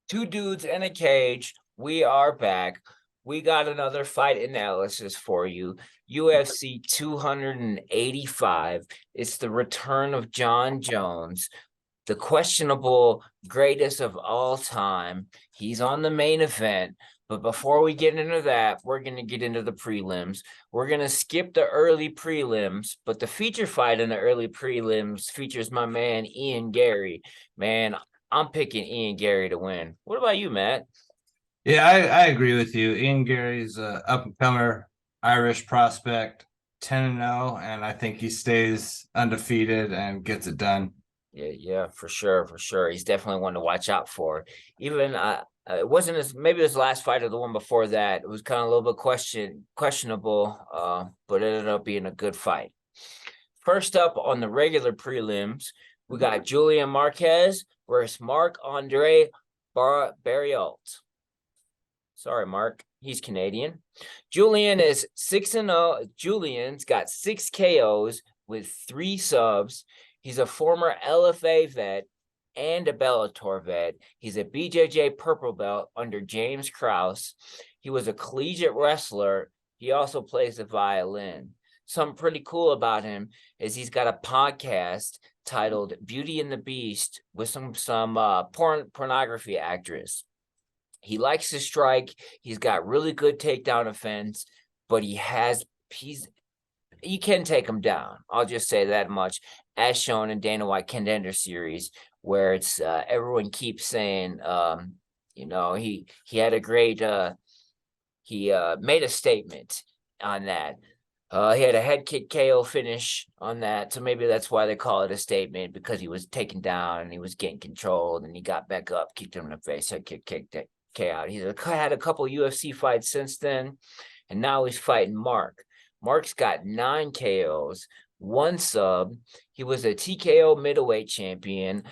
Two dudes in a cage. We are back. We got another fight analysis for you. UFC 285. It's the return of John Jones, the questionable greatest of all time. He's on the main event. But before we get into that, we're going to get into the prelims. We're going to skip the early prelims, but the feature fight in the early prelims features my man, Ian Gary. Man, I'm picking Ian Gary to win. What about you, Matt? Yeah, I agree with you. Ian Gary's a up and comer Irish prospect, 10-0, and I think he stays undefeated and gets it done. Yeah, for sure. He's definitely one to watch out for. Even it wasn't as maybe his last fight or the one before that. It was kind of a little bit questionable, but it ended up being a good fight. First up on the regular prelims, we got Julian Marquez versus Marc-Andre Barriault. Sorry, Mark. He's Canadian. Julian is 6-0. Julian's got 6 KOs with 3 subs. He's a former LFA vet and a Bellator vet. He's a BJJ purple belt under James Krause. He was a collegiate wrestler. He also plays the violin. Something pretty cool about him is he's got a podcast titled Beauty and the Beast with some pornography actress. He likes to strike. He's got really good takedown offense, but you can take him down. I'll just say that much, as shown in Dana White Contender Series, where it's everyone keeps saying, he had a great he made a statement on that. He had a head kick KO finish on that, so maybe that's why they call it a statement, because he was taken down and he was getting controlled, and he got back up, kicked him in the face, head kick, kicked out. He's had a couple UFC fights since then, and now he's fighting Mark. Mark's got 9 KOs, 1 sub. He was a TKO middleweight champion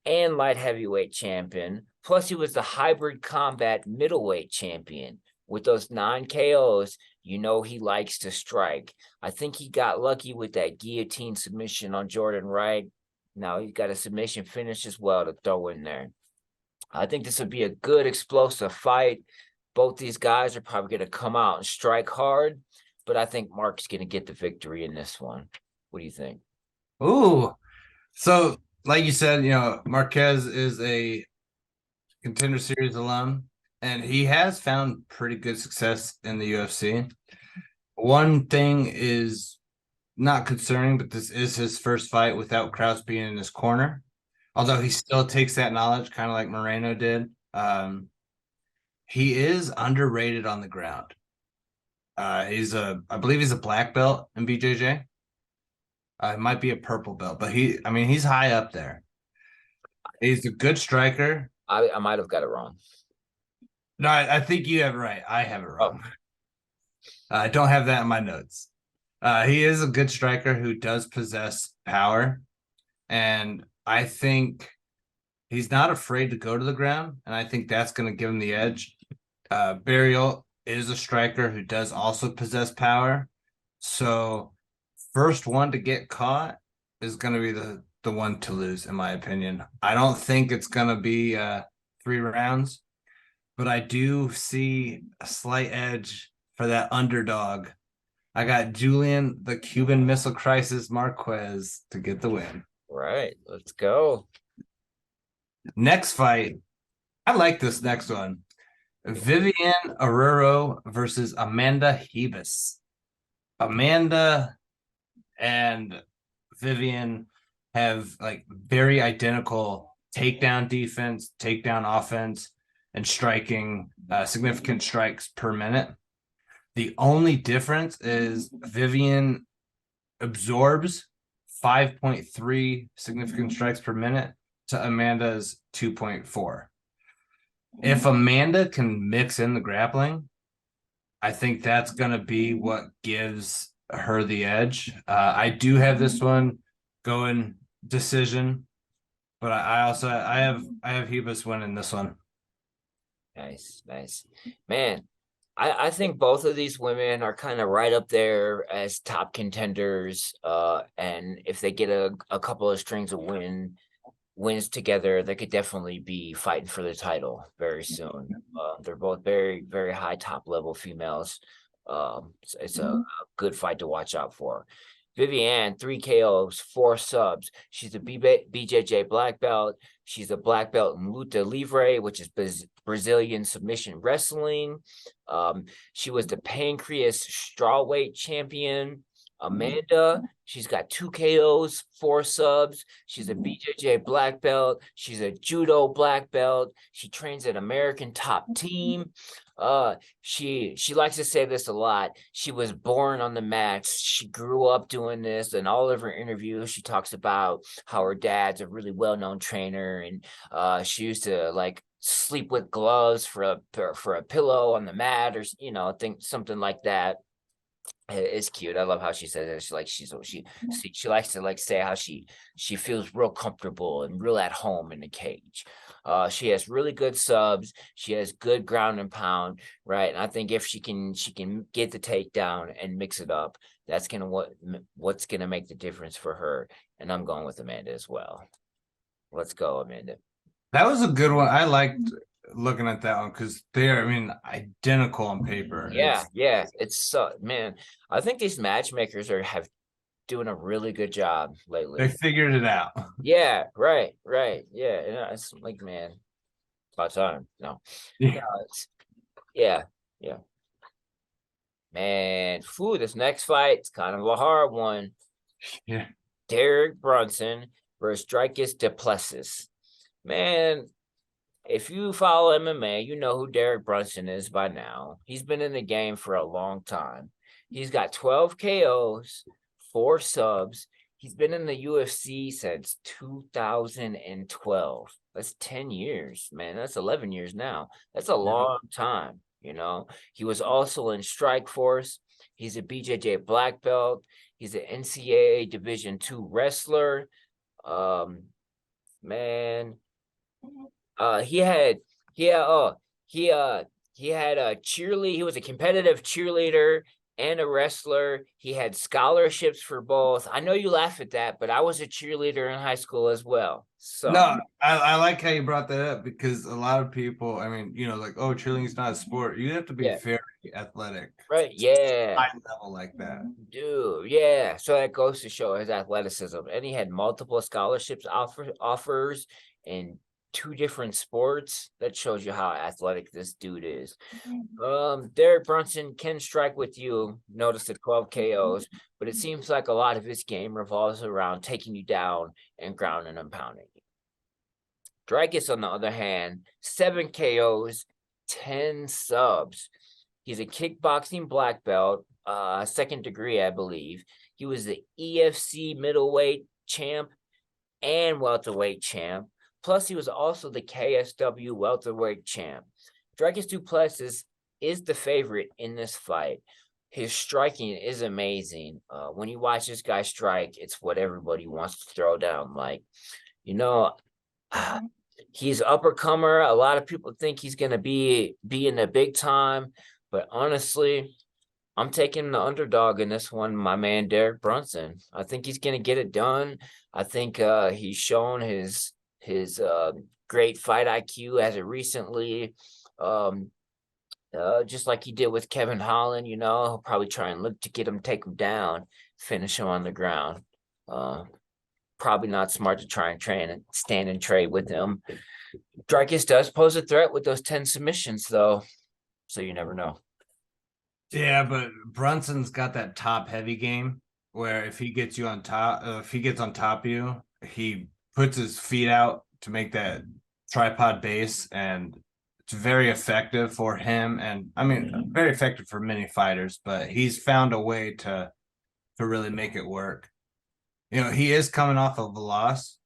and light heavyweight champion. Plus, he was the hybrid combat middleweight champion. With those 9 KOs, he likes to strike. I think he got lucky with that guillotine submission on Jordan Wright. Now he's got a submission finish as well to throw in there. I think this would be a good explosive fight. Both these guys are probably going to come out and strike hard, but I think Mark's going to get the victory in this one. What do you think? Ooh, so like you said, Marquez is a Contender Series alum, and he has found pretty good success in the UFC. One thing is not concerning, but this is his first fight without Krause being in his corner. Although he still takes that knowledge, kind of like Moreno did. He is underrated on the ground. I believe he's a black belt in BJJ. It might be a purple belt, but he's high up there. He's a good striker. I might have got it wrong. No, I think you have it right. I have it wrong. I don't have that in my notes. He is a good striker who does possess power, and I think he's not afraid to go to the ground, and I think that's going to give him the edge. Barriault is a striker who does also possess power, so first one to get caught is going to be the one to lose, in my opinion. I don't think it's going to be 3 rounds, but I do see a slight edge for that underdog. I got Julian, the Cuban Missile Crisis Marquez, to get the win. Right, let's go. Next fight. I like this next one. Viviane Araujo versus Amanda Ribas. Amanda and Viviane have very identical takedown defense, takedown offense, and striking significant strikes per minute. The only difference is Viviane absorbs 5.3 significant strikes per minute to Amanda's 2.4. If Amanda can mix in the grappling, I think that's going to be what gives her the edge. I do have this one going decision, but I have Ribas winning this one. Nice. Man, I think both of these women are kind of right up there as top contenders. And if they get a couple of strings of wins together, they could definitely be fighting for the title very soon. They're both very, very high top level females. It's a good fight to watch out for. Viviane, 3 KOs, 4 subs. She's a BJJ black belt. She's a black belt in luta livre, which is Brazilian submission wrestling. She was the Pancreas strawweight champion. Amanda, she's got 2 KOs, 4 subs. She's a BJJ black belt. She's a judo black belt. She trains at American Top Team. She likes to say this a lot. She was born on the mats. She grew up doing this, and all of her interviews, she talks about how her dad's a really well-known trainer, and she used to like sleep with gloves for a pillow on the mat, or think something like that. It's cute. I love how she says it. She likes to like say how she feels real comfortable and real at home in the cage. She has really good subs. She has good ground and pound, right? And I think if she can get the takedown and mix it up, that's what's gonna make the difference for her. And I'm going with Amanda as well. Let's go, Amanda. That was a good one. I liked looking at that one because they're, identical on paper. Yeah, it's so, man. I think these matchmakers have doing a really good job lately. They figured it out. Yeah, right. Yeah, it's like, man, about time. No, yeah. Man, this next fight, it's kind of a hard one. Yeah. Derek Brunson versus Dricus du Plessis. Man, if you follow MMA, you know who Derek Brunson is by now. He's been in the game for a long time. He's got 12 KOs, 4 subs. He's been in the UFC since 2012. That's 10 years, man. That's 11 years now. That's a long time, He was also in Strikeforce. He's a BJJ black belt. He's an NCAA Division II wrestler. Man. He had a cheerleader. He was a competitive cheerleader and a wrestler. He had scholarships for both. I know you laugh at that, but I was a cheerleader in high school as well. So no, I like how you brought that up because a lot of people, like, oh, cheerleading's not a sport. You have to be very athletic, right? Yeah, high level like that, dude. Yeah, so that goes to show his athleticism, and he had multiple scholarships offers and 2 different sports. That shows you how athletic this dude is. Derek Brunson can strike with you. Notice the 12 KOs, but it seems like a lot of his game revolves around taking you down and grounding and pounding you. Dricus, on the other hand, 7 KOs, 10 subs. He's a kickboxing black belt, 2nd degree, I believe. He was the EFC middleweight champ and welterweight champ. Plus, he was also the KSW welterweight champ. Dricus du Plessis is the favorite in this fight. His striking is amazing. When you watch this guy strike, it's what everybody wants to throw down. Like, he's uppercomer. A lot of people think he's going to be in the big time. But honestly, I'm taking the underdog in this one, my man, Derek Brunson. I think he's going to get it done. I think he's shown his great fight IQ as of recently, just like he did with Kevin Holland. He'll probably try and look to take him down, finish him on the ground. Probably not smart to try and stand and trade with him. Dricus does pose a threat with those 10 submissions, though, so you never know. Yeah, but Brunson's got that top heavy game where if he gets you on top, if he gets on top of you, he puts his feet out to make that tripod base, and it's very effective for him. And very effective for many fighters, but he's found a way to really make it work. He is coming off of a loss,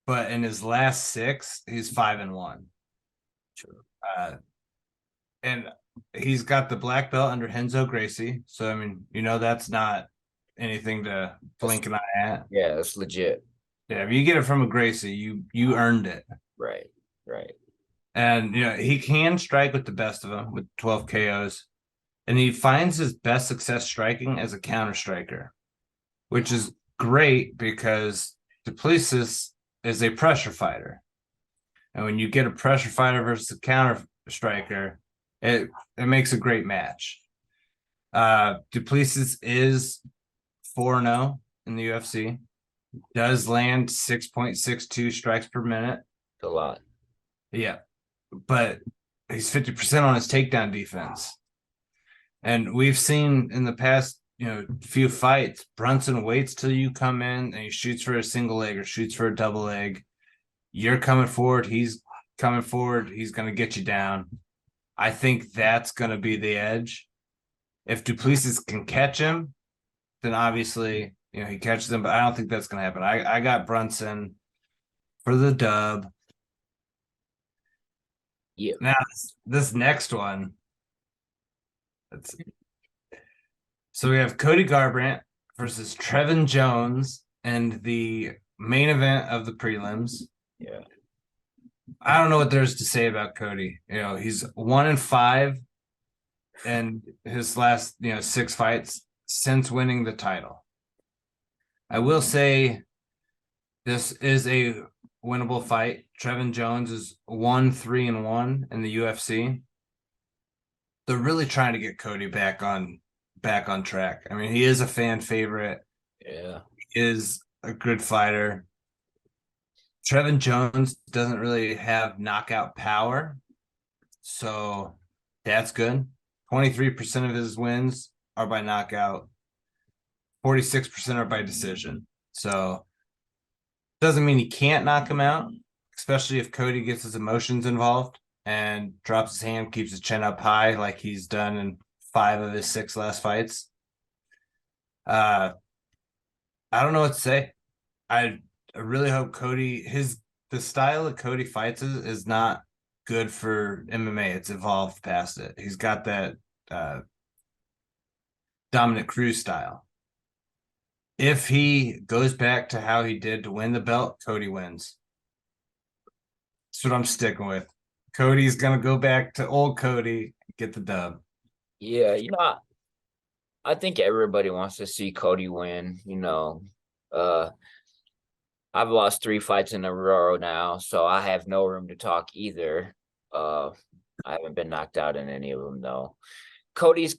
but in his last 6, he's 5-1. True. And he's got the black belt under Renzo Gracie. So, that's not anything to blink an eye at. Yeah, that's legit. Yeah, if you get it from a Gracie, you earned it. Right. And, he can strike with the best of them with 12 KOs. And he finds his best success striking as a counter striker, which is great because du Plessis is a pressure fighter. And when you get a pressure fighter versus a counter striker, it makes a great match. Du Plessis is 4-0 in the UFC. Does land 6.62 strikes per minute. A lot. Yeah. But he's 50% on his takedown defense. And we've seen in the past, few fights, Brunson waits till you come in and he shoots for a single leg or shoots for a double leg. You're coming forward. He's coming forward. He's going to get you down. I think that's going to be the edge. If Du Plessis can catch him, then obviously, he catches him, but I don't think that's going to happen. I got Brunson for the dub. Yeah. Now, this next one. So we have Cody Garbrandt versus Trevin Jones and the main event of the prelims. Yeah. I don't know what there's to say about Cody. He's 1-5 in his last, 6 fights since winning the title. I will say this is a winnable fight. Trevin Jones is 1-3-1 in the UFC. They're really trying to get Cody back on track. I mean, he is a fan favorite. Yeah. He is a good fighter. Trevin Jones doesn't really have knockout power, so that's good. 23% of his wins are by knockout. 46% are by decision. So doesn't mean he can't knock him out, especially if Cody gets his emotions involved and drops his hand, keeps his chin up high like he's done in 5 of his 6 last fights. I don't know what to say. I really hope Cody, the style that Cody fights is not good for MMA. It's evolved past it. He's got that Dominic Cruz style. If he goes back to how he did to win the belt, Cody wins. That's what I'm sticking with. Cody's going to go back to old Cody, get the dub. Yeah, I think everybody wants to see Cody win, I've lost 3 fights in a row now, so I have no room to talk either. I haven't been knocked out in any of them, though. Cody's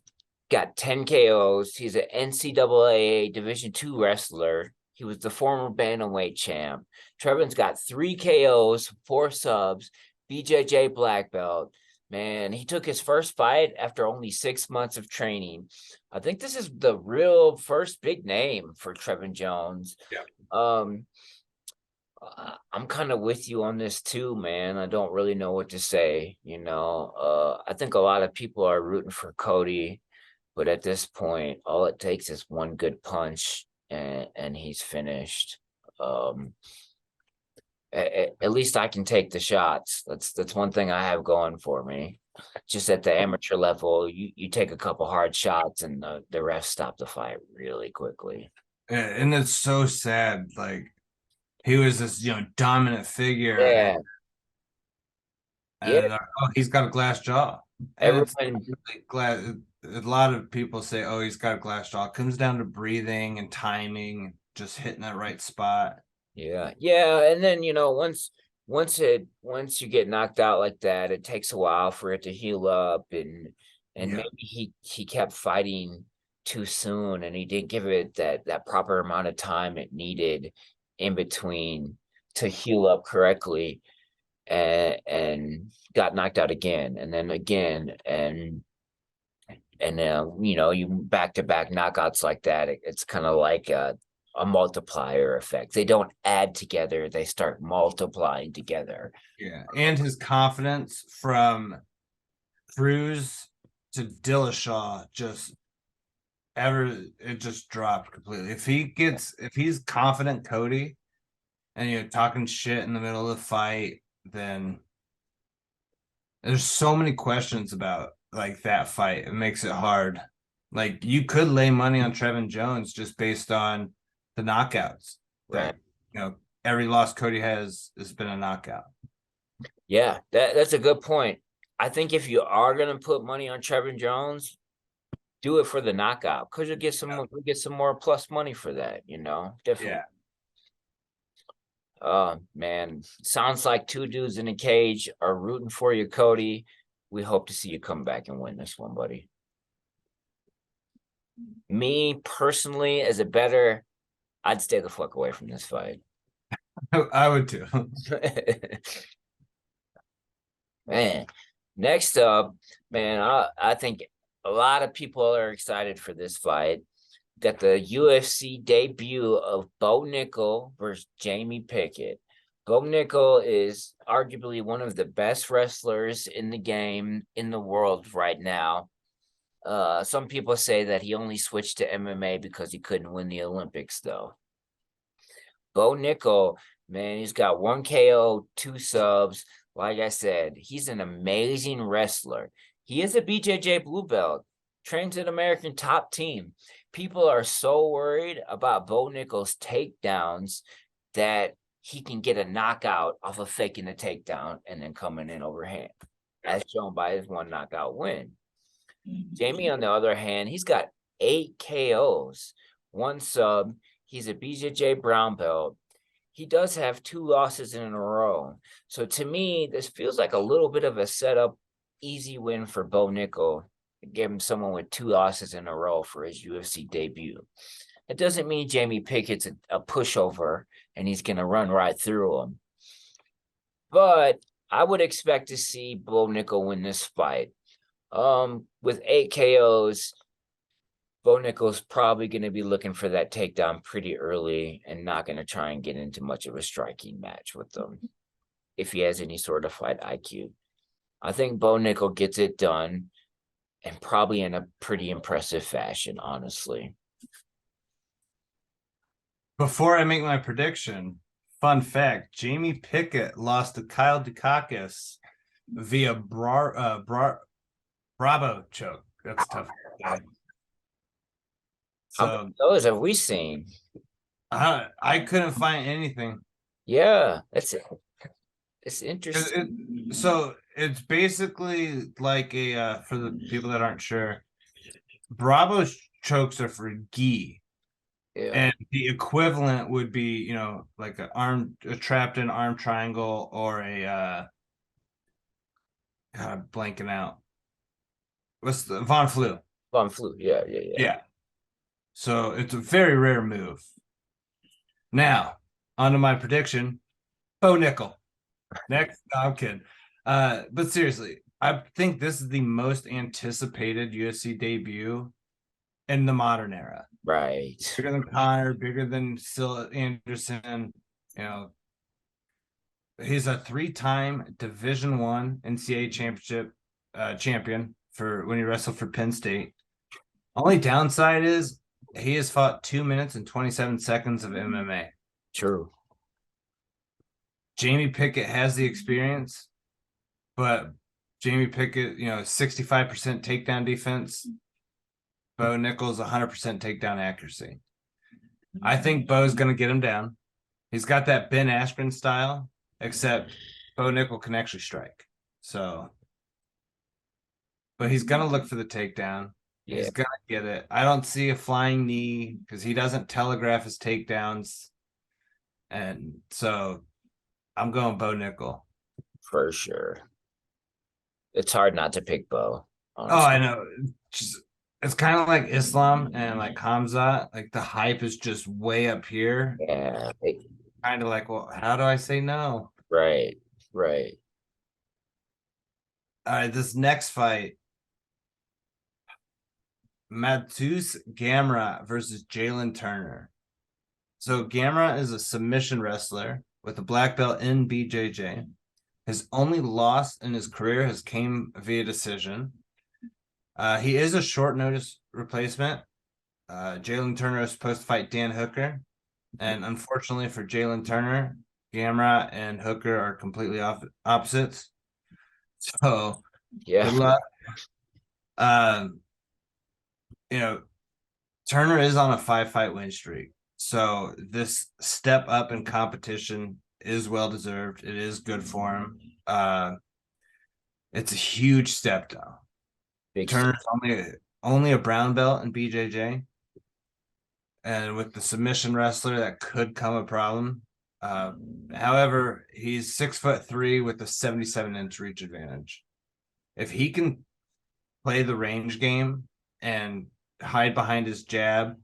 got 10 KOs. He's an NCAA Division II wrestler. He was the former bantamweight champ. Trevin's got 3 KOs, 4 subs, BJJ black belt. Man, he took his first fight after only 6 months of training. I think this is the real first big name for Trevin Jones. Yeah. I'm kind of with you on this too, man. I don't really know what to say. I think a lot of people are rooting for Cody, but at this point, all it takes is one good punch and he's finished. At least I can take the shots. That's one thing I have going for me. Just at the amateur level, you take a couple hard shots and the refs stop the fight really quickly. And it's so sad. Like, he was this, dominant figure. Yeah. And he's got a glass jaw. And Everyone, a lot of people say, oh, he's got a glass jaw. It comes down to breathing and timing, just hitting that right spot. yeah. And then, once you get knocked out like that, it takes a while for it to heal up and maybe he kept fighting too soon and he didn't give it that proper amount of time it needed in between to heal up correctly, and got knocked out again and then again and you back-to-back knockouts like that. It's kind of like a multiplier effect. They don't add together, they start multiplying together. Yeah, and his confidence from Cruz to Dillashaw it just dropped completely. If he's confident Cody and talking shit in the middle of the fight, then there's so many questions about like that fight. It makes it hard. Like, you could lay money on Trevin Jones just based on the knockouts. Right. Every loss Cody has been a knockout. Yeah, that's a good point. I think if you are gonna put money on Trevin Jones, do it for the knockout because you'll get some more plus money for that. Definitely. Yeah. Oh man, sounds like two dudes in a cage are rooting for you, Cody. We hope to see you come back and win this one, buddy. Me personally, as a better, I'd stay the fuck away from this fight. I would too. Man, next up, man, I think a lot of people are excited for this fight. Got the UFC debut of Bo Nickal versus Jamie Pickett. Bo Nickal is arguably one of the best wrestlers in the game in the world right now. Some people say that he only switched to MMA because he couldn't win the Olympics, though. Bo Nickal, man, he's got 1 KO, 2 subs. Like I said, he's an amazing wrestler. He is a BJJ blue belt, trains at American Top Team. People are so worried about Bo Nickal's takedowns that he can get a knockout off of faking a takedown and then coming in overhand, as shown by his 1 knockout win. Jamie, on the other hand, he's got 8 KOs, 1 sub. He's a BJJ brown belt. He does have 2 losses in a row. So to me, this feels like a little bit of a setup, easy win for Bo Nickal. Give him someone with 2 losses in a row for his UFC debut. It doesn't mean Jamie Pickett's a pushover and he's going to run right through him. But I would expect to see Bo Nickal win this fight. With 8 KOs, Bo Nickal's probably going to be looking for that takedown pretty early and not going to try and get into much of a striking match with them if he has any sort of fight IQ. I think Bo Nickal gets it done and probably in a pretty impressive fashion, honestly. Before I make my prediction, fun fact, Jamie Pickett lost to Kyle Dukakis via Bravo choke. That's tough. How many of those have we seen? I couldn't find anything. Yeah, that's it. It's interesting. So it's basically like a for the people that aren't sure, Bravo chokes are for gi. Yeah. And the equivalent would be, you know, like a trapped in arm triangle or a God, I'm blanking out. What's the Von Flu? Von Flu. Yeah. Yeah. So it's a very rare move. Now, on to my prediction. Bo Nickal. Next, no, I'm kidding. But seriously, I think this is the most anticipated UFC debut in the modern era. Right. Bigger than Connor, bigger than Syl Anderson. You know, he's a 3-time Division I NCAA championship champion for when he wrestled for Penn State. Only downside is he has fought 2 minutes and 27 seconds of MMA. True. Jamie Pickett has the experience, but Jamie Pickett, 65% takedown defense. Bo Nickal's 100% takedown accuracy. I think Bo's going to get him down. He's got that Ben Askren style, except Bo Nickal can actually strike. So, but he's going to look for the takedown. Yeah. He's going to get it. I don't see a flying knee because he doesn't telegraph his takedowns. And so I'm going Bo Nickal. For sure. It's hard not to pick Bo. Honestly. Oh, I know. It's kind of like Islam and like Hamza. Like the hype is just way up here. Yeah. Kind of like, well, how do I say no? Right. All right, this next fight. Mateusz Gamrot versus Jalin Turner. So Gamrot is a submission wrestler with a black belt in BJJ. His only loss in his career has came via decision. He is a short notice replacement. Jalin Turner is supposed to fight Dan Hooker. And unfortunately for Jalin Turner, Gamrot and Hooker are completely opposites. So yeah. Good luck. Turner is on a 5-fight win streak. So this step up in competition is well deserved. It is good for him. It's a huge step down. Turner's only a brown belt in BJJ. And with the submission wrestler, that could come a problem. However, he's 6'3" with a 77-inch reach advantage. If he can play the range game and hide behind his jab,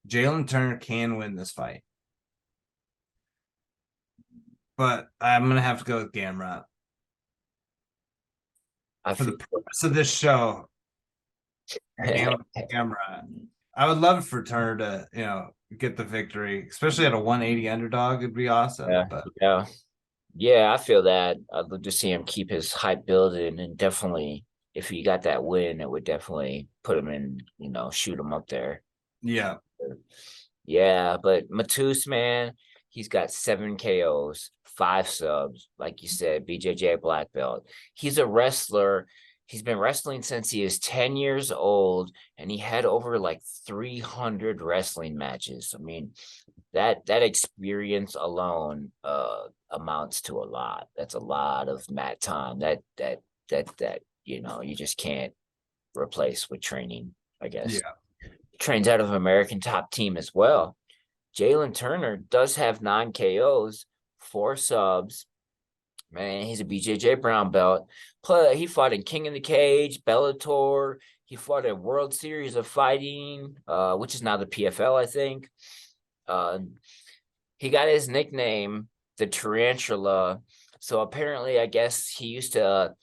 Jalin Turner can win this fight. But I'm gonna have to go with Gamrot. For the purpose of this show, Gamrot. I would love for Turner to, get the victory, especially at a 180 underdog. It'd be awesome. Yeah, but yeah, I feel that. I'd love to see him keep his hype building, and definitely, if he got that win, it would definitely put him in, shoot him up there. yeah. Yeah, but Mateusz, man, he's got 7 KOs, 5 subs, like you said, BJJ black belt. He's a wrestler. He's been wrestling since he is 10 years old, and he had over like 300 wrestling matches. I mean, that experience alone amounts to a lot. That's a lot of mat time. That you just can't replace with training, I guess. Yeah. Trains out of American Top Team as well. Jalin Turner does have 9 KOs, 4 subs. Man, he's a BJJ brown belt. Plus, he fought in King of the Cage, Bellator. He fought in World Series of Fighting, which is now the PFL, I think. He got his nickname, the Tarantula. So apparently, I guess he used to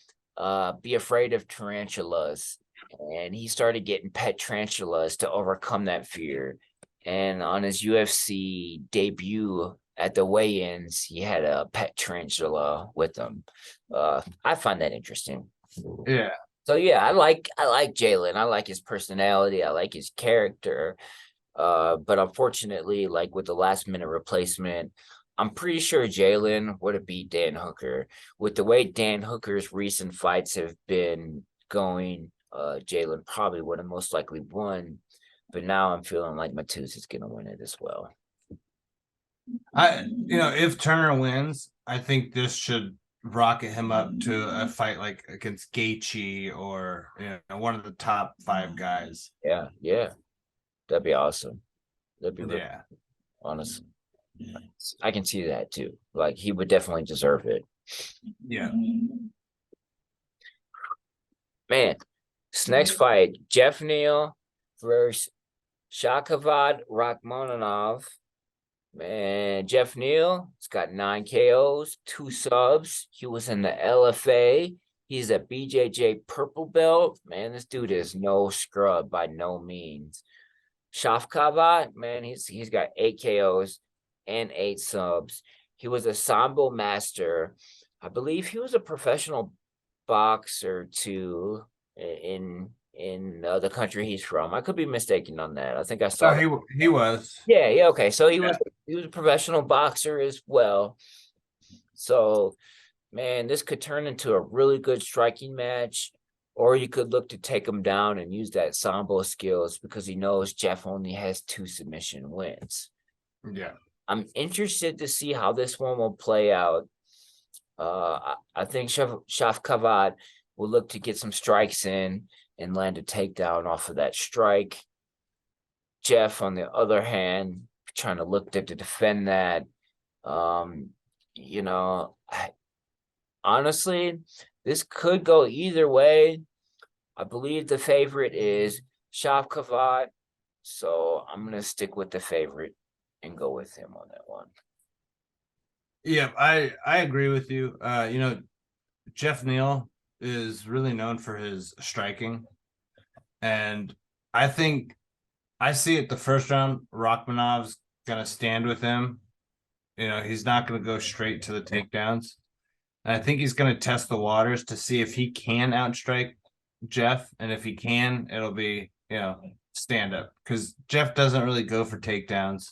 be afraid of tarantulas. And he started getting pet tarantulas to overcome that fear. And on his UFC debut at the weigh-ins, he had a pet tarantula with him. I find that interesting. Yeah. So yeah, I like Jalin. I like his personality. I like his character. But unfortunately, like with the last minute replacement, I'm pretty sure Jalin would have beat Dan Hooker. With the way Dan Hooker's recent fights have been going, Jalin probably would have most likely won. But now I'm feeling like Mateusz is gonna win it as well. If Turner wins, I think this should rocket him up to a fight like against Gaethje or one of the top 5 guys. Yeah, that'd be awesome. That'd be really, yeah, honest. I can see that too. Like he would definitely deserve it. Yeah, man. This next fight, Geoff Neal versus Shavkat Rakhmonov. Man, Geoff Neal, he's got 9 KOs, 2 subs. He was in the LFA. He's a BJJ purple belt. Man, this dude is no scrub by no means. Shavkat, man, he's got 8 KOs and 8 subs. He was a Sambo master. I believe he was a professional boxer too in the country he's from. I could be mistaken on that. I think I saw he was. Yeah, okay. So he was a professional boxer as well. So, man, this could turn into a really good striking match, or you could look to take him down and use that sambo skills because he knows Geoff only has 2 submission wins. Yeah. I'm interested to see how this one will play out. I think Shavkat will look to get some strikes in and land a takedown off of that strike. Geoff, on the other hand, trying to look to defend that. Honestly, this could go either way. I believe the favorite is Shavkat, so I'm going to stick with the favorite and go with him on that one. Yeah, I agree with you. Geoff Neal is really known for his striking, and I think I see it the first round. Rakhmonov's gonna stand with him. He's not gonna go straight to the takedowns. And I think he's gonna test the waters to see if he can outstrike Geoff, and if he can, it'll be stand up because Geoff doesn't really go for takedowns.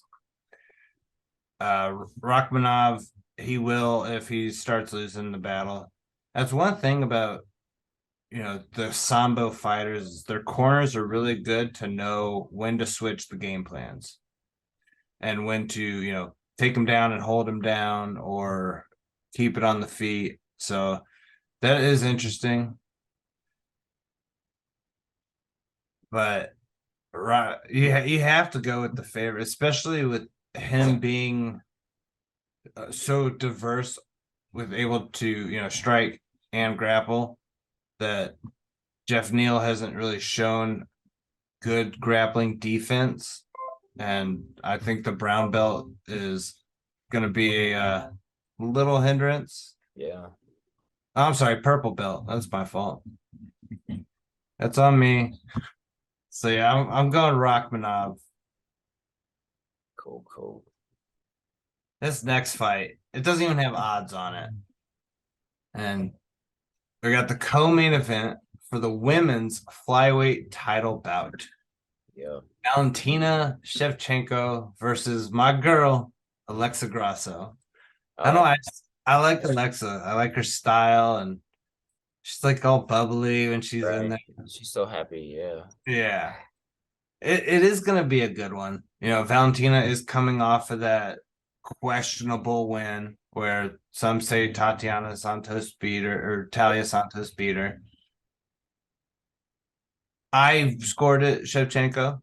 Rakhmonov, he will if he starts losing the battle. That's one thing about the Sambo fighters, their corners are really good to know when to switch the game plans and when to, take them down and hold them down or keep it on the feet. So that is interesting. But you have to go with the favorite, especially with him being so diverse with able to, strike and grapple that Geoff Neal hasn't really shown good grappling defense. And I think the brown belt is going to be a little hindrance. Yeah. Oh, I'm sorry, purple belt. That's my fault. That's on me. So yeah, I'm going Rakhmonov. Cool, cool. This next fight, it doesn't even have odds on it. And we got the co-main event for the women's flyweight title bout. Yeah. Valentina Shevchenko versus my girl, Alexa Grasso. I know Oh, I like Alexa. I like her style, and she's like all bubbly when she's in right. there. She's so happy. Yeah. Yeah. It is gonna be a good one. Valentina is coming off of that questionable win where some say Tatiana Santos beat her or Talia Santos beat her. I scored it, Shevchenko.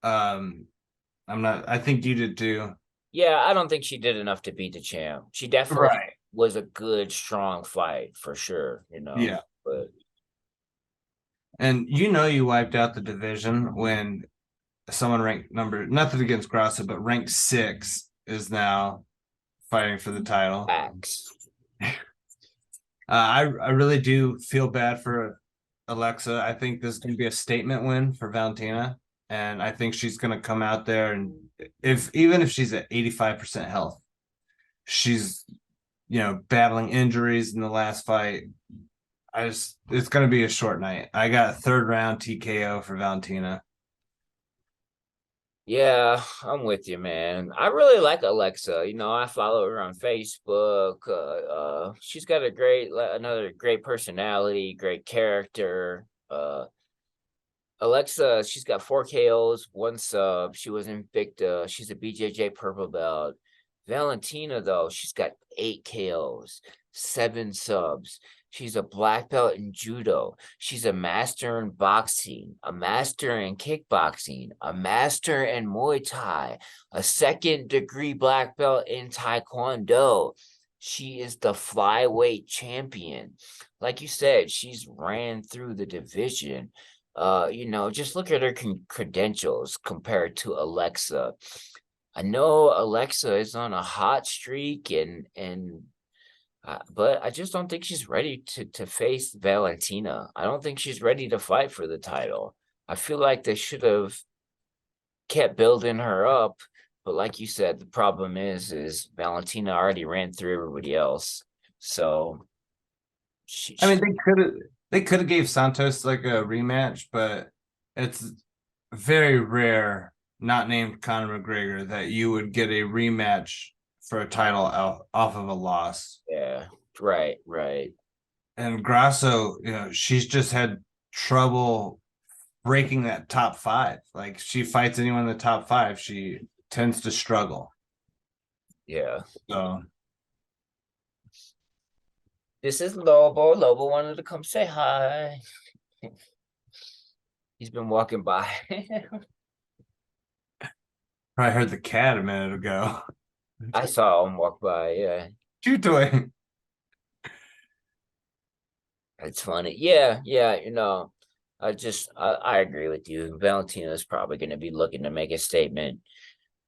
I think you did too. Yeah, I don't think she did enough to beat the champ. She definitely Right. was a good, strong fight for sure, Yeah. But And you wiped out the division when someone ranked nothing against Grasso, but ranked 6 is now fighting for the title. facts. I really do feel bad for Alexa. I think this is going to be a statement win for Valentina, and I think she's going to come out there and even if she's at 85% health, she's battling injuries in the last fight. It's going to be a short night. I got 3rd round TKO for Valentina. Yeah, I'm with you, man. I really like Alexa. I follow her on Facebook. She's got another great personality, great character. Alexa, she's got 4 KOs, 1 sub. She was Invicta. She's a BJJ purple belt. Valentina, though, she's got 8 KOs, 7 subs. She's a black belt in judo. She's a master in boxing, a master in kickboxing, a master in Muay Thai, a 2nd-degree black belt in Taekwondo. She is the flyweight champion. Like you said, she's ran through the division. Just look at her credentials compared to Alexa. I know Alexa is on a hot streak, but I just don't think she's ready to face Valentina. I don't think she's ready to fight for the title. I feel like they should have kept building her up, but like you said, the problem is Valentina already ran through everybody else. So I mean, they could have gave Santos like a rematch, but it's very rare, not named Conor McGregor, that you would get a rematch for a title off of a loss. yeah, right. And Grasso, she's just had trouble breaking that top 5. Like she fights anyone in the top 5, she tends to struggle. Yeah. So This is Lobo. Lobo wanted to come say hi. He's been walking by. probably heard the cat a minute ago. I saw him walk by. Yeah, You doing? it's funny. Yeah. I agree with you. Valentina is probably going to be looking to make a statement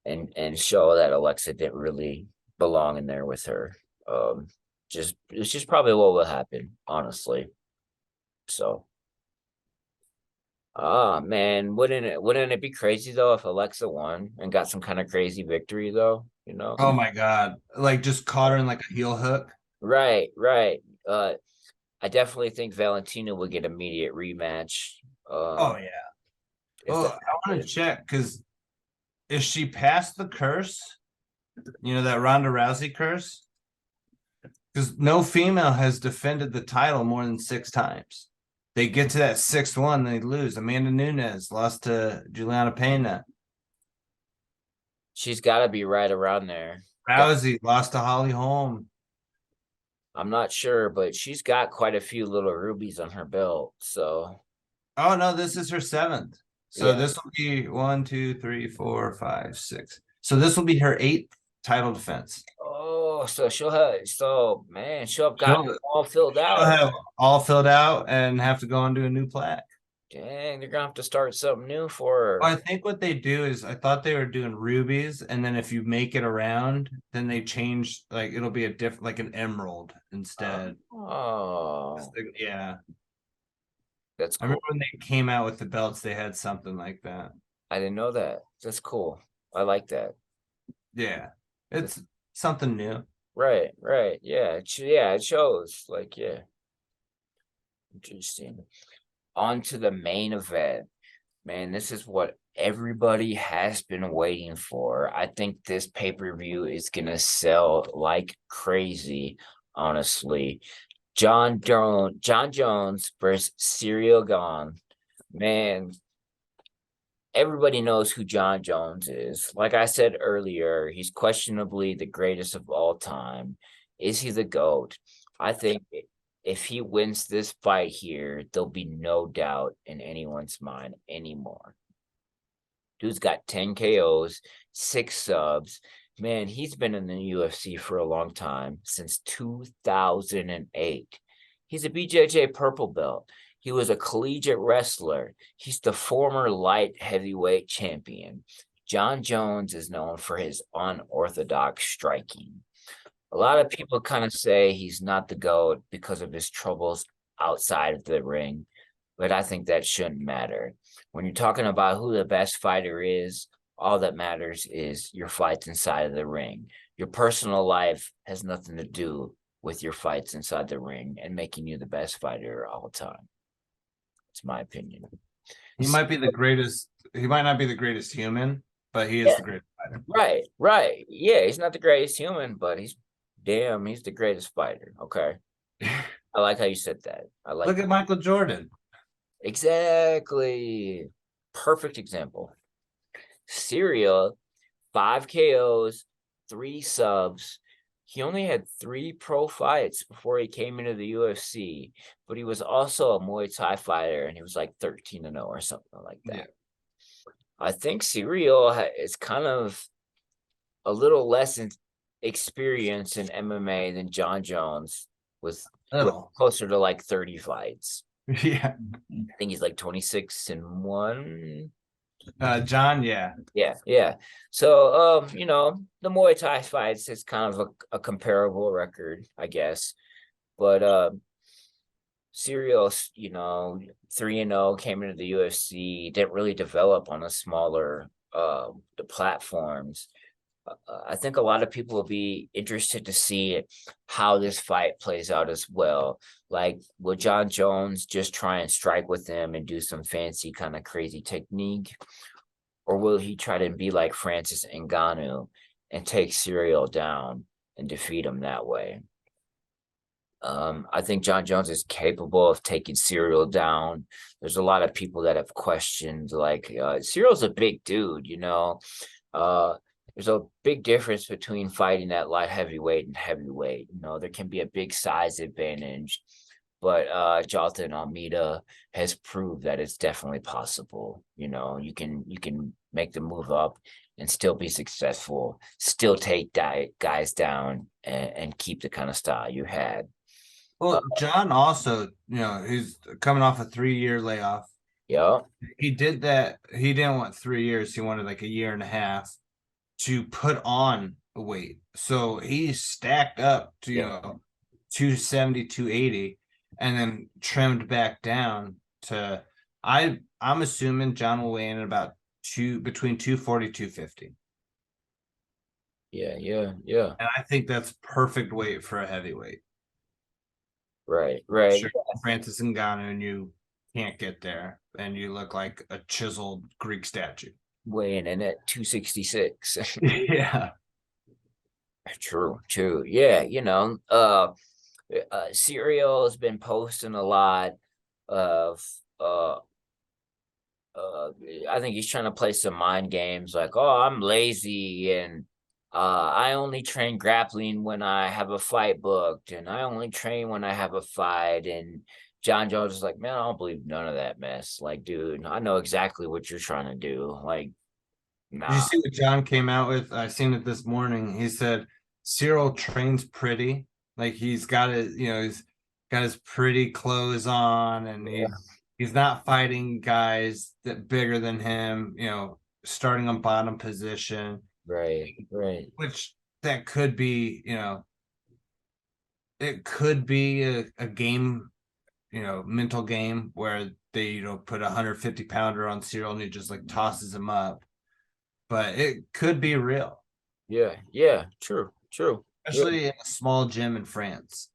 and show that Alexa didn't really belong in there with her. It's just probably what will happen, honestly. So, man, wouldn't it be crazy though if Alexa won and got some kind of crazy victory though? Oh my god! Like just caught her in like a heel hook. Right. I definitely think Valentina will get immediate rematch. Oh yeah. Well, I want to check because if she passed the curse, that Ronda Rousey curse, because no female has defended the title more than 6 times. They get to that 6th one, they lose. Amanda Nunes lost to Juliana Pena. She's got to be right around there. Rousey lost to Holly Holm. I'm not sure, but she's got quite a few little rubies on her belt. So, Oh no, this is her 7th. So yeah. this will be 1, 2, 3, 4, 5, 6. So this will be her 8th title defense. so she'll have got She'll, all filled she'll out. have all filled out and have to go on to a new plaque. Dang, they're gonna have to start something new for her. I think what they do is I thought they were doing rubies, and then if you make it around, then they change, like it'll be a different, like an emerald instead. Oh, Yeah. that's I cool. remember when they came out with the belts, they had something like that. I didn't know that. That's cool. I like that. Yeah. It's something new. Right, right. Yeah, it shows. Like, yeah. Interesting. On to the main event. Man, this is what everybody has been waiting for. I think this pay-per-view is gonna sell like crazy, honestly. John Jones versus Ciryl Gane. Man, everybody knows who John Jones is. Like I said earlier, he's questionably the greatest of all time. Is he the GOAT? I think if he wins this fight here, there'll be no doubt in anyone's mind anymore. Dude's got 10 KOs, 6 subs. Man, he's been in the UFC for a long time, since 2008. He's a BJJ purple belt. He was a collegiate wrestler. He's the former light heavyweight champion. John Jones is known for his unorthodox striking. A lot of people kind of say he's not the GOAT because of his troubles outside of the ring, but I think that shouldn't matter. When you're talking about who the best fighter is, all that matters is your fights inside of the ring. Your personal life has nothing to do with your fights inside the ring and making you the best fighter all the time. It's my opinion. He might be the greatest. He might not be the greatest human, but he is the greatest fighter. Right, right. Yeah, he's not the greatest human, but he's the greatest fighter. Okay. I like how you said that. I like Look at Michael Jordan. Exactly. Perfect example. Ciryl, 5 KOs, 3 subs. He only had 3 pro fights before he came into the UFC, but he was also a Muay Thai fighter, and he was like 13-0 or something like that. Yeah. I think Ciryl is kind of a little less experience in MMA than John Jones, with closer to like 30 fights. Yeah. I think he's like 26-1. John, yeah. Yeah. So, the Muay Thai fights is kind of a comparable record, I guess. But Ciryl, 3-0, came into the UFC, didn't really develop on a smaller the platforms. I think a lot of people will be interested to see how this fight plays out as well. Like, will John Jones just try and strike with him and do some fancy kind of crazy technique? Or will he try to be like Francis Ngannou and take Ciryl down and defeat him that way? I think John Jones is capable of taking Ciryl down. There's a lot of people that have questioned, like, Cyryl's a big dude, there's a big difference between fighting at light heavyweight and heavyweight. There can be a big size advantage, but Jalin Almeida has proved that it's definitely possible. You can make the move up and still be successful, still take guys down and keep the kind of style you had. Well, John also, he's coming off a 3-year layoff. Yeah. He did that. He didn't want 3 years. He wanted like a year and a half to put on weight. So he stacked up to, 270, 280, and then trimmed back down to, I'm assuming John will weigh in about between 240, 250. Yeah. And I think that's perfect weight for a heavyweight. Right. Sure, Francis Ngannou, and you can't get there, and you look like a chiseled Greek statue. Weighing in at 266. Yeah. True. Yeah, Ciryl has been posting a lot of I think he's trying to play some mind games, like, oh, I'm lazy, and I only train grappling when I have a fight booked, and I only train when I have a fight. And John Jones is like, man, I don't believe none of that mess. Like, dude, I know exactly what you're trying to do. Like, nah. Did you see what John came out with? I seen it this morning. He said Ciryl trains pretty. Like he's got he's got his pretty clothes on, and Yeah. he's not fighting guys that bigger than him, starting on bottom position, Right. Right. which that could be, it could be a game, mental game where they, put a 150-pounder on Ciryl and he just like tosses him up. But it could be real, Yeah. Yeah. True. True. Yeah. especially in a small gym in France.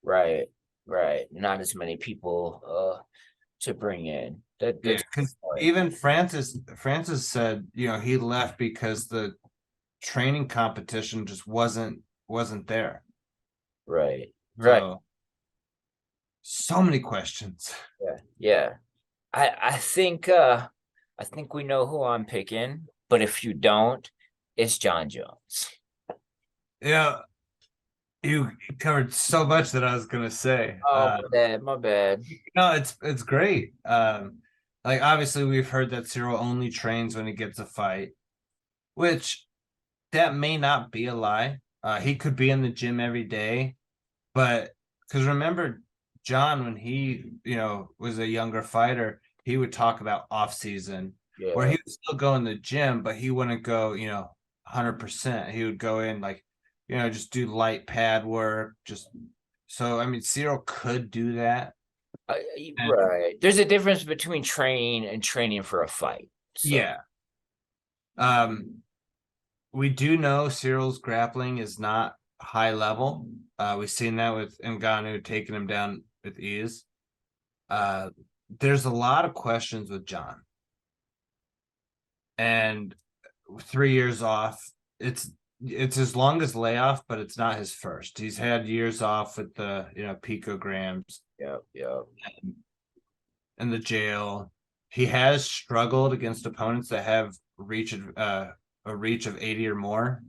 Right. Right. Not as many people to bring in. Yeah, That's because even Francis said, he left because the training competition just wasn't there. right. Right. So many questions. Yeah. Yeah. I think we know who I'm picking, but if you don't, it's John Jones. Yeah, you covered so much that I was gonna say. Oh, my bad, my bad. No, it's great. Like obviously we've heard that Ciryl only trains when he gets a fight, which that may not be a lie. He could be in the gym every day, but because remember John, when he was a younger fighter, he would talk about off season where Yeah. he would still go in the gym, but he wouldn't go 100%. He would go in like just do light pad work. Just so I mean, Ciryl could do that. And Right. There's a difference between training and training for a fight. So yeah, um, we do know Cyryl's grappling is not high level. We've seen that with Ngannou taking him down with ease. There's a lot of questions with John, and 3 years off. It's his longest layoff, but it's not his first. He's had years off with the picograms yeah. and the jail. He has struggled against opponents that have a reach of 80 or more.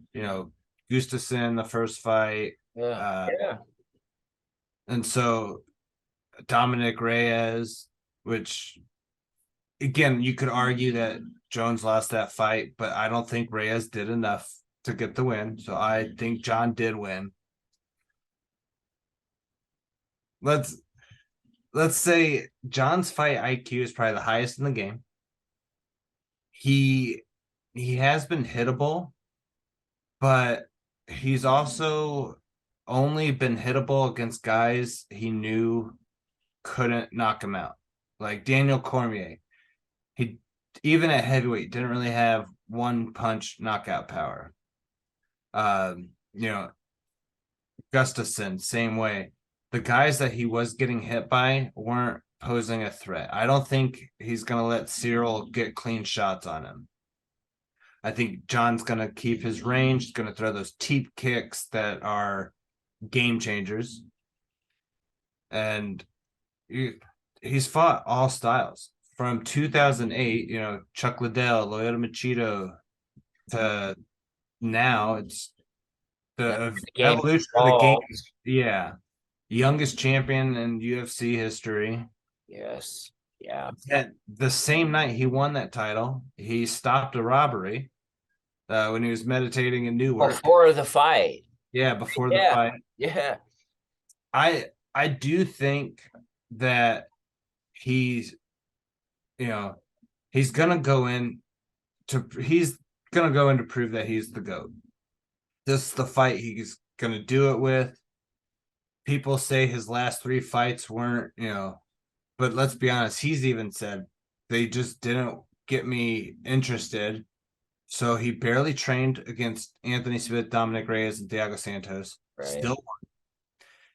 Gustafsson, the first fight. Yeah. Yeah. And so Dominic Reyes, which again, you could argue that Jones lost that fight, but I don't think Reyes did enough to get the win. So I think John did win. Let's say John's fight IQ is probably the highest in the game. He has been hittable, but he's also only been hittable against guys he knew couldn't knock him out. Like Daniel Cormier. He even at heavyweight didn't really have one punch knockout power. You know, Gustafsson, same way. The guys that he was getting hit by weren't posing a threat. I don't think he's gonna let Ciryl get clean shots on him. I think John's gonna keep his range, he's gonna throw those teep kicks that are game changers. And he's fought all styles from 2008, Chuck Liddell, Lyoto Machado, to now. It's the game evolution of the game. Yeah. Youngest champion in UFC history. Yes. Yeah. At the same night he won that title, he stopped a robbery when he was meditating in Newark. Before the fight. Yeah, before the Yeah. fight. Yeah. I do think that he's he's gonna go in to prove that he's the GOAT. This is the fight he's gonna do it with. People say his last 3 fights weren't, but let's be honest, he's even said they just didn't get me interested. So he barely trained against Anthony Smith, Dominic Reyes, and Thiago Santos. Right. Still won.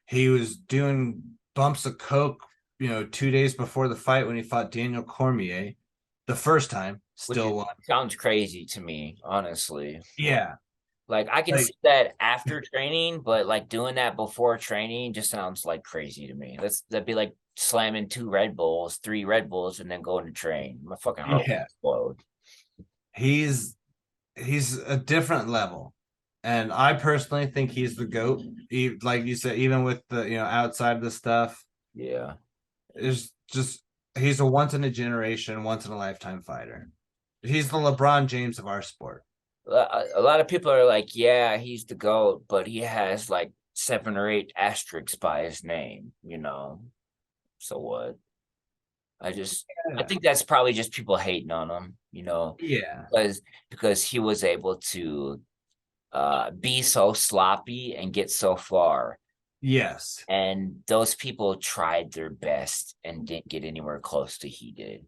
He was doing bumps of coke, 2 days before the fight when he fought Daniel Cormier the first time. Still won. Sounds crazy to me, honestly. Yeah. Like I can see that after training, but like doing that before training just sounds like crazy to me. That'd be like slamming 3 Red Bulls, and then going to train. My fucking heart would explode. He's a different level. And I personally think he's the GOAT. Like you said, even with the, outside the stuff. Yeah. It's just, he's a once in a generation, once in a lifetime fighter. He's the LeBron James of our sport. a lot of people are like, yeah, he's the GOAT, but he has like 7 or 8 asterisks by his name, So what? I Yeah. think that's probably just people hating on him, Yeah. because he was able to be so sloppy and get so far. Yes. And those people tried their best and didn't get anywhere close to he did.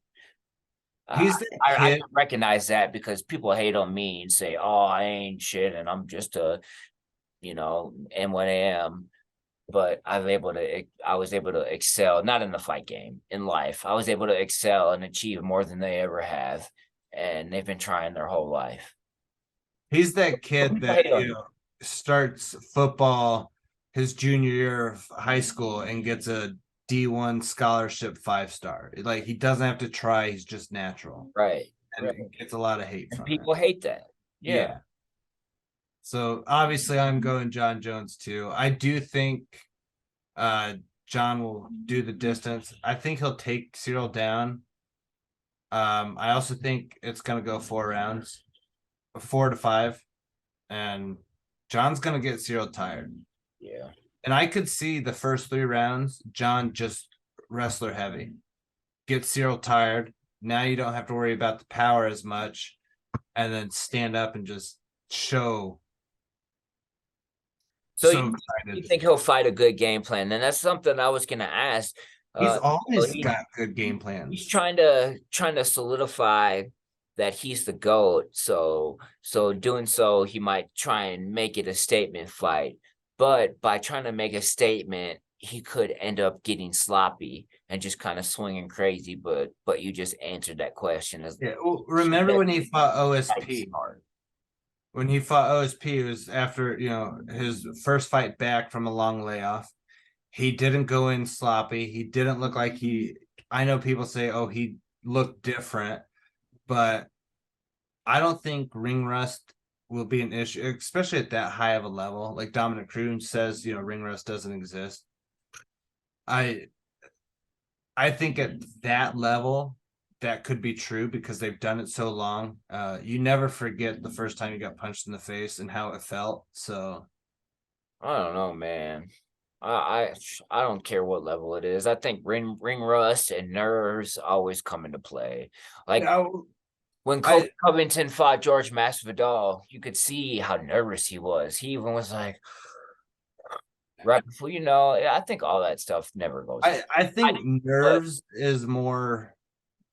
He's the I kid. can recognize that because people hate on me and say, "Oh, I ain't shit," and I'm just am what I am. But I was able to excel, not in the fight game, in life. I was able to excel and achieve more than they ever have, and they've been trying their whole life. He's that But kid people that, hate on me. starts football his junior year of high school and gets a D1 scholarship 5-star. Like he doesn't have to try, he's just natural. Right, And right. gets a lot of hate And from it. people hate that. Yeah. Yeah. So obviously I'm going John Jones too. I do think uh John will do the distance. I think he'll take Ciryl down. I also think it's gonna go 4 rounds, 4 to 5, and John's gonna get Ciryl tired. Yeah. And I could see the first 3 rounds, John just wrestler heavy, get Ciryl tired. Now you don't have to worry about the power as much, and then stand up and just show. So So you excited. think he'll fight a good game plan? And that's something I was gonna ask. He's So always got good game he's plans. trying to solidify that he's the GOAT. So doing so, he might try and make it a statement fight. But by trying to make a statement, he could end up getting sloppy and just kind of swinging crazy. But you just answered that question as Yeah. Well, remember when he fought OSP? smart. When he fought OSP, it was after, his first fight back from a long layoff. He didn't go in sloppy. He didn't look like I know people say, oh, he looked different, but I don't think ring rust will be an issue, especially at that high of a level. Like Dominic Cruz says, ring rust doesn't exist. I I think at that level, that could be true because they've done it so long. You never forget the first time you got punched in the face and how it felt. So I don't know, man. I don't care what level it is. I think ring rust and nerves always come into play. Like no, when Kobe I Covington fought George Masvidal, you could see how nervous he was. He even was like, right before, I think all that stuff never goes away. I I think do, but nerves is more.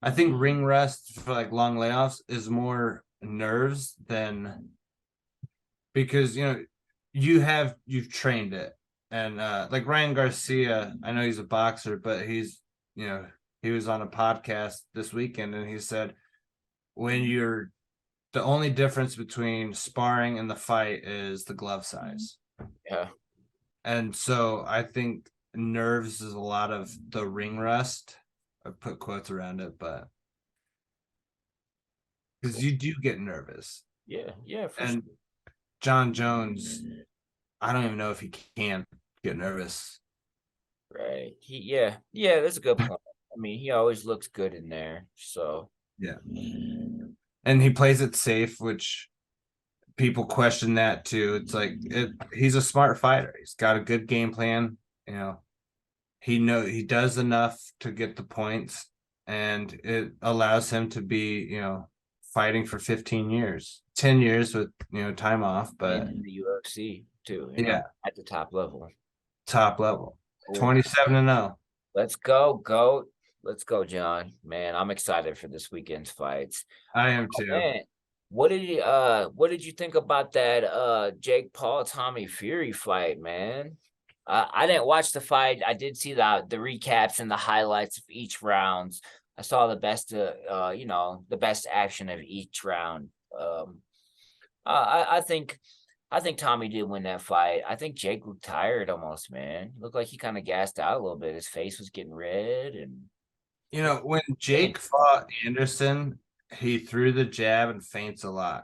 I think ring rust for like long layoffs is more nerves than because you've trained it. And like Ryan Garcia, I know he's a boxer, but he was on a podcast this weekend and he said when you're the only difference between sparring and the fight is the glove size. yeah, And so I think nerves is a lot of the ring rust. I put quotes around it, but because cool. you do get nervous. Yeah, yeah, for sure. And John Jones, I don't even know if he can get nervous. Right. Yeah, that's a good point. I mean, he always looks good in there. So Yeah. And he plays it safe, which people question that too. It's like he's a smart fighter. He's got a good game plan. You know, he does enough to get the points, and it allows him to be, fighting for 15 years, 10 years with, time off, but in the UFC too, yeah, at the top level. top level. Cool. 27-0. Let's go, GOAT. Let's go, John. Man, I'm excited for this weekend's fights. I am Oh, too. man, what did you think about that Jake Paul Tommy Fury fight, man? I didn't watch the fight. I did see the recaps and the highlights of each rounds. I saw the best action of each round. I think Tommy did win that fight. I think Jake looked tired almost, man. Looked like he kind of gassed out a little bit. His face was getting red and When wasn't. Jake fought Anderson, he threw the jab and feints a lot.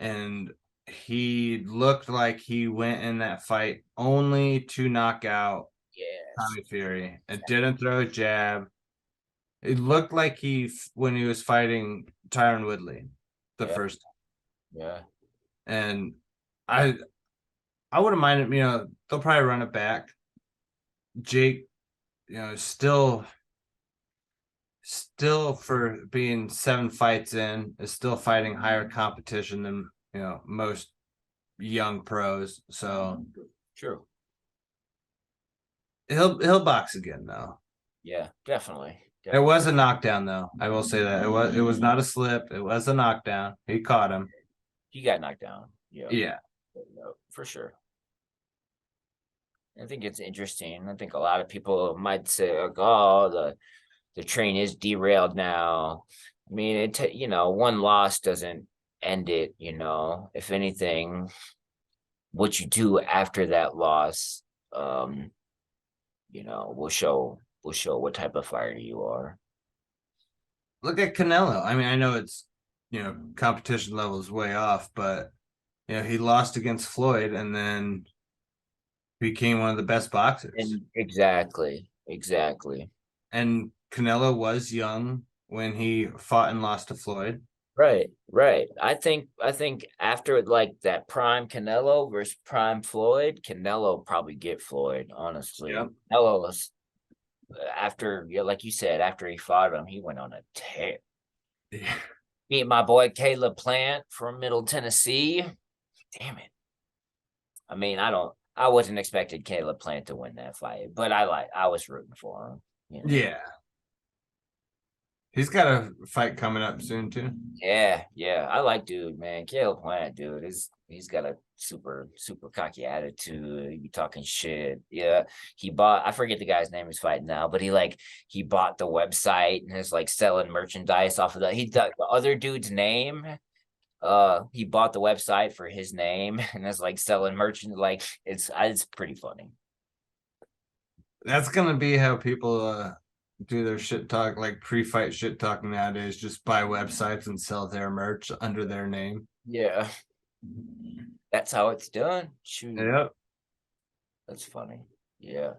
And he looked like he went in that fight only to knock out Yes. Tommy Fury. It didn't throw a jab. It looked like when he was fighting Tyron Woodley the Yeah. first time. Yeah. And I wouldn't mind it, they'll probably run it back. Jake, still for being 7 fights in, is still fighting higher competition than, most young pros. So True. he'll box again though. Yeah, definitely. It was a knockdown though. I will say that. It was not a slip. It was a knockdown. He caught him. He got knocked down. Yeah. Yeah. Yeah, for sure. I think it's interesting. I think a lot of people might say, like, "Oh, the train is derailed now." I mean, one loss doesn't end it. If anything, what you do after that loss, will show what type of fighter you are. Look at Canelo. I mean, I know it's competition level is way off, but he lost against Floyd and then became one of the best boxers. And exactly. And Canelo was young when he fought and lost to Floyd. Right. I think after like that prime Canelo versus prime Floyd, Canelo probably get Floyd, honestly. Yep. Canelo was after, like you said, after he fought him, he went on a tear. Yeah. Beat my boy Caleb Plant from Middle Tennessee. Damn it. I mean, I wasn't expecting Caleb Plant to win that fight, but I was rooting for him. Yeah. He's got a fight coming up soon too. Yeah. I like dude, man. Caleb Plant, dude, he's got a super cocky attitude. He be talking shit. Yeah. I forget the guy's name he's fighting now, but he bought the website and is like selling merchandise off of the other dude's name. He bought the website for his name and is like selling merchant. Like it's pretty funny. That's gonna be how people do their shit talk, like pre-fight shit talking nowadays. Just buy websites and sell their merch under their name. Yeah. That's how it's done. Shoot. Yep. That's funny. Yeah.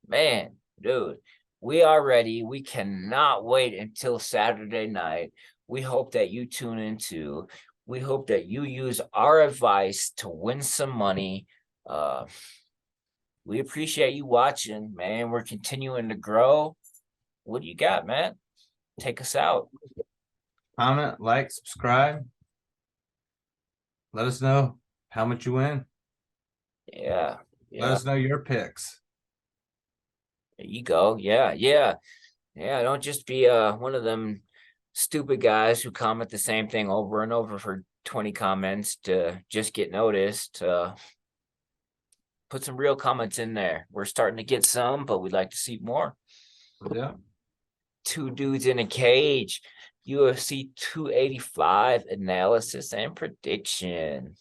Man, dude, we are ready. We cannot wait until Saturday night. We hope that you tune in too. We hope that you use our advice to win some money. We appreciate you watching, man. We're continuing to grow. What do you got, man? Take us out. Comment, like, subscribe. Let us know how much you win. Yeah. Let us know your picks. There you go. Yeah. Don't just be one of them stupid guys who comment the same thing over and over for 20 comments to just get noticed. Put some real comments in there. We're starting to get some, but we'd like to see more. Yeah. 2 dudes in a cage. UFC 285 analysis and prediction.